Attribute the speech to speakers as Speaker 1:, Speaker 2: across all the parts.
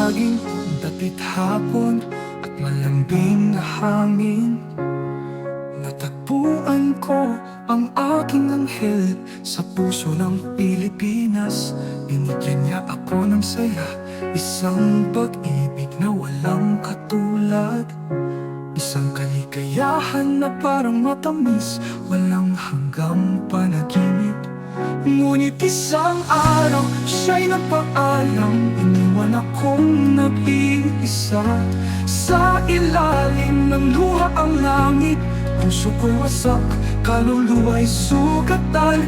Speaker 1: laging dapit hapon at malambing na hangin. Natagpuan ko ang aking anghel sa puso ng Pilipinas. Binigyan niya ako ng saya, isang pag-ibig na walang katulad. Isang kaligayahan na parang matamis, walang hanggang panaginip. Ngunit isang araw, siya'y nagpaalam, iniwan akong nag-iisa. Sa ilalim ng luha ang langit, puso ko wasak, kaluluwa'y sugatan.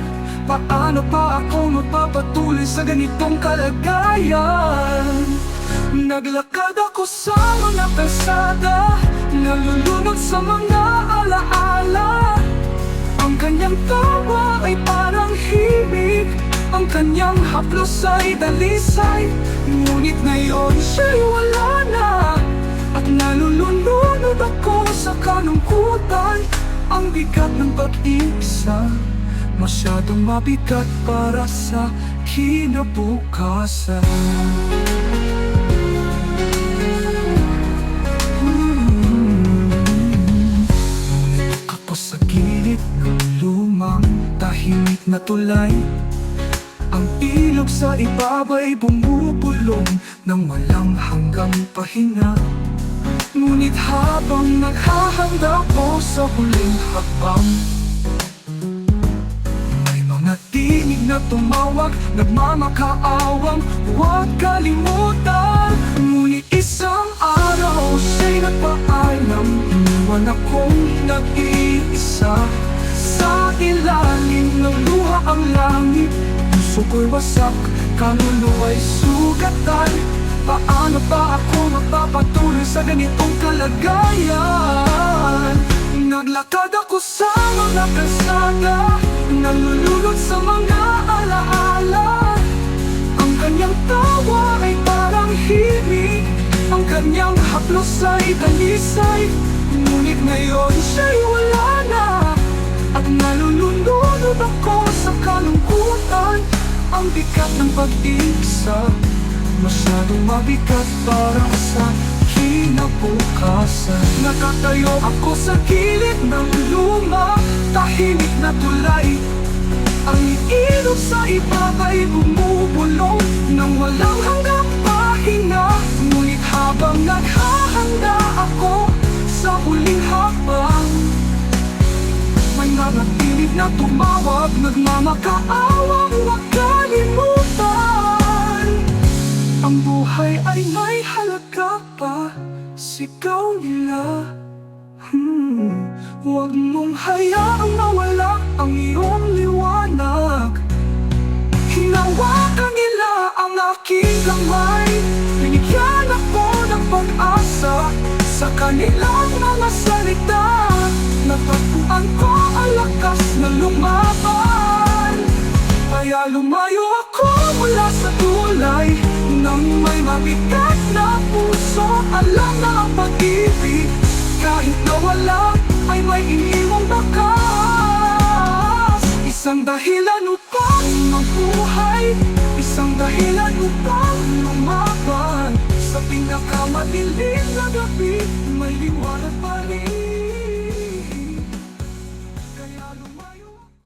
Speaker 1: Paano pa ako magpapatuloy sa ganitong kalagayan? Naglakad ako sa mga kalsada, nalulunod sa mga alaala. Ang kanyang tawa ay parang himig, ang kanyang haplos ay dalisay. Ngunit ngayon siya'y wala na, at nalulunod ako sa kalungkutan. Ang bigat ng pag-ibig, masyadong mabigat para sa kinabukasan. Ako sa gilid ng lumang tahimik na tulay, ang ilog sa ibaba'y bumubulong ng walang hanggang pahinga. Ngunit habang naghahanda ko sa huling hakbang, may mga tinig na tumawag, nagmamakaawang huwag kalimutan. Ngunit isang araw siya'y nagpaalam, iniwan akong nag-iisa. Sa ilalim ng luha ang langit, puso ko'y wasak, kaluluwa'y sugatan. Paano pa ako magpapatuloy sa ganitong kalagayan? Naglakad ako sa mga kalsada, nalulunod sa mga alaala. Ang kanyang tawa ay parang himig, ang kanyang haplos ay dalisay. Ngunit ngayon siya'y wala na, at nalulunod ako sa kalungkutan. Ang bigat ng pag-ibig, masyadong mabigat para sa kinabukasan. Nakatayo ako sa gilid ng luma, tahimik na tulay. Ang ilog sa ibaba'y bumubulong ng walang hanggang pahinga. Ngunit habang naghahanda ako sa huling hakbang, may mga tinig na tumawag, nagmamakaawang huwag kalimutan. Ang buhay ay may halaga pa, sigaw nila. Huwag mong hayaang mawala ang iyong liwanag. Hinawakan nila ang aking kamay, binigyan ako ng pag-asa. Sa kanilang mga salita, natagpuan ko ang lakas na lumaban. Kaya lumayo ako mula sa tulay nang may mabigat na puso. Alam na ang pag-ibig, kahit nawala, ay may iniwang bakas. Isang dahilan upang mabuhay, isang dahilan upang lumaban. Sa pinakamadilim na gabi, may liwanag pa rin.